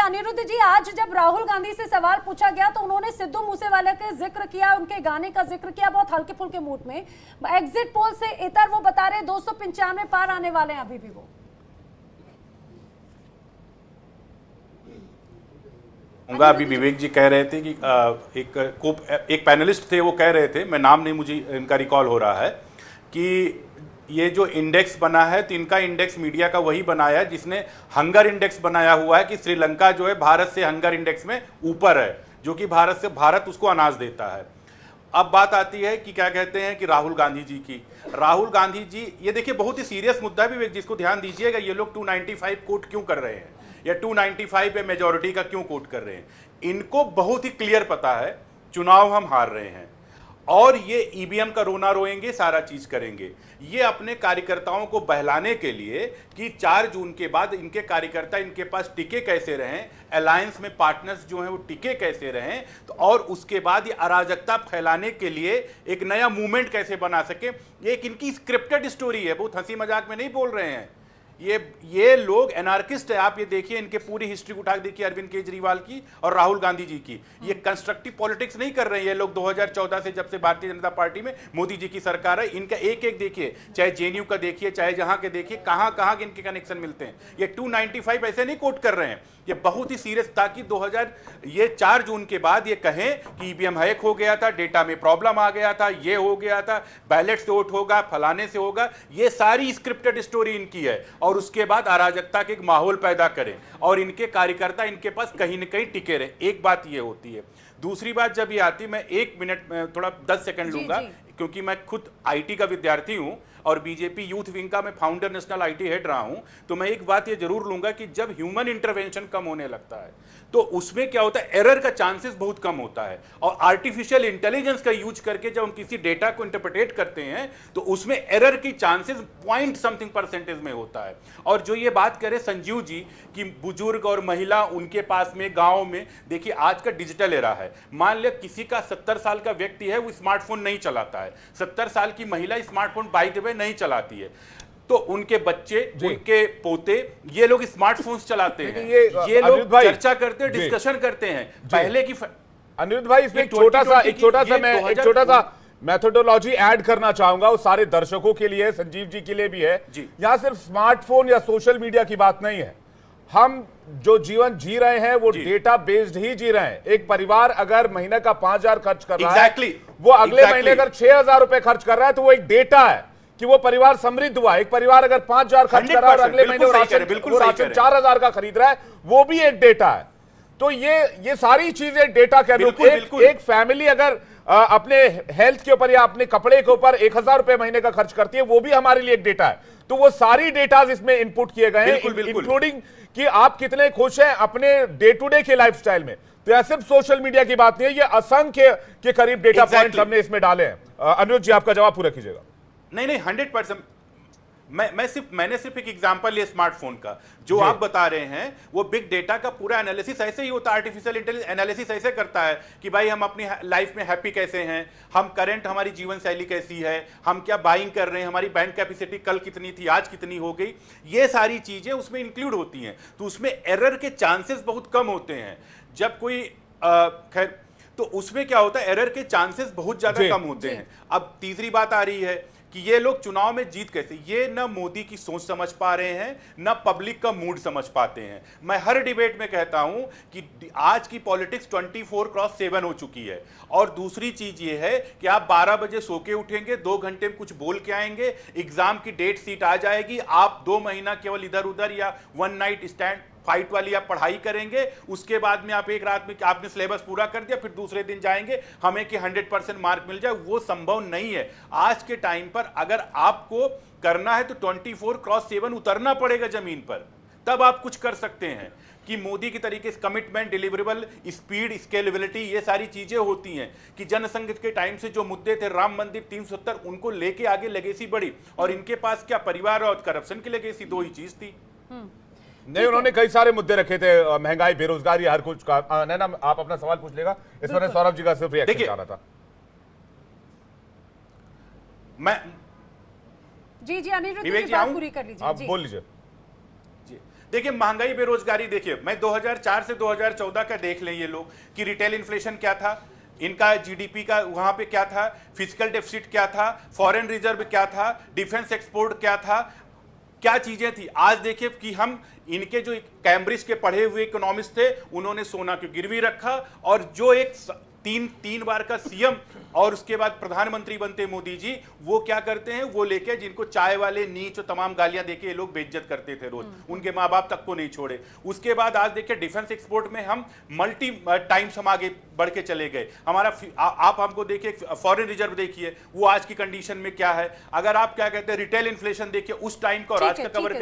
देखिए अनिरुद्ध जी, आज जब राहुल गांधी से सवाल पूछा गया तो उन्होंने सिद्धू मूसेवाला का जिक्र किया, उनके गाने का जिक्र किया, बहुत हल्के फुल्के मूड में। एग्जिट पोल से इतर वो बता रहे 295 पार आने वाले हैं अभी भी वो। अभी विवेक जी कह रहे थे कि एक पैनलिस्ट थे, वो कह रहे थे, मैं नाम नहीं मुझे इनका रिकॉल हो रहा है, कि ये जो इंडेक्स बना है तो इनका इंडेक्स मीडिया का वही बनाया है जिसने हंगर इंडेक्स बनाया हुआ है कि श्रीलंका जो है भारत से हंगर इंडेक्स में ऊपर है, जो कि भारत उसको अनाज देता है। अब बात आती है कि क्या कहते हैं कि राहुल गांधी जी की। राहुल गांधी जी, ये देखिए बहुत ही सीरियस मुद्दा है विवेक, जिसको ध्यान दीजिएगा। ये लोग 295 कोट क्यों कर रहे हैं या 295 पे मेजॉरिटी का क्यों कोट कर रहे हैं? इनको बहुत ही क्लियर पता है चुनाव हम हार रहे हैं और ये ईवीएम का रोना रोएंगे, सारा चीज करेंगे। ये अपने कार्यकर्ताओं को बहलाने के लिए कि 4 जून के बाद इनके कार्यकर्ता इनके पास टिके कैसे रहें, अलायंस में पार्टनर्स जो हैं वो टिके कैसे रहें, तो और उसके बाद ये अराजकता फैलाने के लिए एक नया मूवमेंट कैसे बना सके। ये एक इनकी स्क्रिप्टेड स्टोरी है, बहुत हंसी मजाक में नहीं बोल रहे हैं। ये लोग एनार्किस्ट है। आप ये देखिए, इनके पूरी हिस्ट्री उठा के देखिए, अरविंद केजरीवाल की और राहुल गांधी जी की। ये कंस्ट्रक्टिव पॉलिटिक्स नहीं कर रहे हैं ये लोग। 2014 से जब से भारतीय जनता पार्टी में मोदी जी की सरकार है, इनका एक एक देखिए, चाहे जेएनयू का देखिए, चाहे जहां के देखिए, कहां कहां के इनके कनेक्शन मिलते हैं। ये 295 ऐसे नहीं कोट कर रहे हैं, ये बहुत ही सीरियस, ताकि 4 जून के बाद ये कहें कि ईवीएम हैक हो गया था, डेटा में प्रॉब्लम आ गया था, ये हो गया था, बैलेट से वोट होगा, फलाने से होगा। ये सारी स्क्रिप्टेड स्टोरी इनकी है और उसके बाद अराजकता के एक माहौल पैदा करें और इनके कार्यकर्ता इनके पास कहीं न कहीं टिके रहे। एक बात ये होती है। दूसरी बात जब ये आती, मैं 1 मिनट में थोड़ा 10 सेकंड लूंगा, क्योंकि मैं खुद आईटी का विद्यार्थी हूं और बीजेपी यूथ विंग का मैं फाउंडर नेशनल आईटी हेड रहा हूं, तो मैं एक बात ये जरूर लूंगा कि जब ह्यूमन इंटरवेंशन कम होने लगता है तो उसमें क्या होता है, एरर का चांसेस बहुत कम होता है। और आर्टिफिशियल इंटेलिजेंस का यूज करके जब हम किसी डेटा को इंटरप्रेट करते हैं तो उसमें एरर की चांसेस पॉइंट समथिंग % में होता है। और जो ये बात करे संजीव जी कि बुजुर्ग और महिला उनके पास में गाँव में, देखिए आज का डिजिटल एरा है। मान लिया किसी का 70 साल का व्यक्ति है, वो स्मार्टफोन नहीं चलाता है, 70 साल की महिला स्मार्टफोन बाय द वे नहीं चलाती है, तो उनके बच्चे, उनके पोते, ये लोग स्मार्टफोन्स चलाते हैं, ये लोग चर्चा करते हैं, डिस्कशन करते हैं। पहले की अनिरुद्ध भाई, इसमें एक छोटा सा मेथोडोलॉजी ऐड करना चाहूंगा, वो सारे दर्शकों के लिए, संजीव जी के लिए भी है। यहां सिर्फ स्मार्टफोन या सोशल मीडिया की बात नहीं है। हम जो जीवन जी रहे हैं वो डेटा बेस्ड ही जी रहे हैं। एक परिवार अगर महीने का 5,000 खर्च कर रहा है, वो अगले महीने अगर 6,000 रुपए खर्च कर रहा है, तो वो एक डेटा है कि वो परिवार समृद्ध हुआ। एक परिवार अगर 5,000 खर्च कर रहा है और अगले महीने राशन 4,000 का खरीद रहा है, वो भी एक डेटा है। तो ये सारी चीजें डेटा के अनुरूप। एक फैमिली अगर अपने हेल्थ के ऊपर या अपने कपड़े के ऊपर 1,000 रुपए महीने का खर्च करती है, वो भी हमारे लिए एक डेटा है। तो वो सारी डेटाज इसमें इनपुट किए गए हैं, इंक्लूडिंग कि आप कितने खुश हैं अपने डे टू डे के लाइफस्टाइल में। तो यह सिर्फ सोशल मीडिया की बात नहीं है, ये असंख्य के करीब डेटा पॉइंट्स हमने इसमें डाले हैं। अनिरुद्ध जी, आपका जवाब पूरा कीजिएगा। नहीं 100%। मैंने सिर्फ एक एग्जांपल लिया स्मार्टफोन का। जो आप बता रहे हैं वो बिग डेटा का पूरा एनालिसिस ऐसे ही होता है। आर्टिफिशियल इंटेलिजेंस एनालिसिस ऐसे करता है कि भाई हम अपनी लाइफ में हैप्पी कैसे हैं, हम करंट हमारी जीवन शैली कैसी है, हम क्या बाइंग कर रहे हैं, हमारी बैंक कैपेसिटी कल कितनी थी, आज कितनी हो गई, ये सारी चीजें उसमें इंक्लूड होती हैं। तो उसमें एरर के चांसेस बहुत कम होते हैं। जब कोई खैर, तो उसमें क्या होता है, एरर के चांसेस बहुत ज्यादा कम होते हैं। अब तीसरी बात आ रही है कि ये लोग चुनाव में जीत कैसे, ये न मोदी की सोच समझ पा रहे हैं, न पब्लिक का मूड समझ पाते हैं। मैं हर डिबेट में कहता हूं कि आज की पॉलिटिक्स 24/7 हो चुकी है। और दूसरी चीज ये है कि आप 12 बजे सो के उठेंगे, 2 घंटे में कुछ बोल के आएंगे, एग्जाम की डेट सीट आ जाएगी, आप 2 महीना केवल इधर उधर या 1 नाइट स्टैंड फाइट वाली आप पढ़ाई करेंगे, उसके बाद में आप एक रात में आपने सिलेबस पूरा कर दिया, फिर दूसरे दिन जाएंगे हमें कि 100% मार्क मिल जाए। वो संभव नहीं है। आज के टाइम पर अगर आपको करना है तो 24/7 उतरना पड़ेगा जमीन पर, तब आप कुछ कर सकते हैं। कि मोदी की तरीके से कमिटमेंट, डिलीवरेबल, स्पीड, स्केलेबिलिटी, ये सारी चीजें होती हैं कि जनसंघ के टाइम से जो मुद्दे थे, राम मंदिर 370, उनको लेके आगे लेगेसी बढ़ी। और इनके पास क्या, परिवार और करप्शन की लेगेसी, 2 ही चीज थी। नहीं, उन्होंने कई सारे मुद्दे रखे थे, महंगाई, बेरोजगारी, हर कुछ का। नैना, आप अपना सवाल पूछ लेगा, इस पर सौरभ जी का सिर्फ रिएक्शन चाह रहा था। जी अनिरुद्ध जी, बात पूरी कर लीजिए। आप बोल लीजिए। जी, देखिए महंगाई बेरोजगारी, देखिए मैं 2004 से 2014 का देख लें ये लोग कि रिटेल इन्फ्लेशन क्या था, इनका जीडीपी का वहां पे क्या था, फिजिकल डेफिसिट क्या था, फॉरेन रिजर्व क्या था, डिफेंस एक्सपोर्ट क्या था, क्या चीजें थी। आज देखिए कि हम इनके जो कैम्ब्रिज के पढ़े हुए इकोनॉमिस्ट थे उन्होंने सोना को गिरवी रखा, और जो एक तीन बार का सीएम और उसके बाद प्रधानमंत्री बनते मोदी जी, वो क्या करते हैं, वो लेके जिनको चाय वाले नीच और तमाम गालियां देके ये लोग बेइज्जत करते थे रोज, उनके माँ बाप तक को नहीं छोड़े। उसके बाद आज देखिए डिफेंस एक्सपोर्ट में हम मल्टी टाइम्स हम आगे बढ़ के चले गए। हमारा आप हमको देखिए फॉरेन रिजर्व देखिए वो आज की कंडीशन में क्या है। अगर आप क्या कहते हैं रिटेल इन्फ्लेशन देखिए उस टाइम का और आज का कवर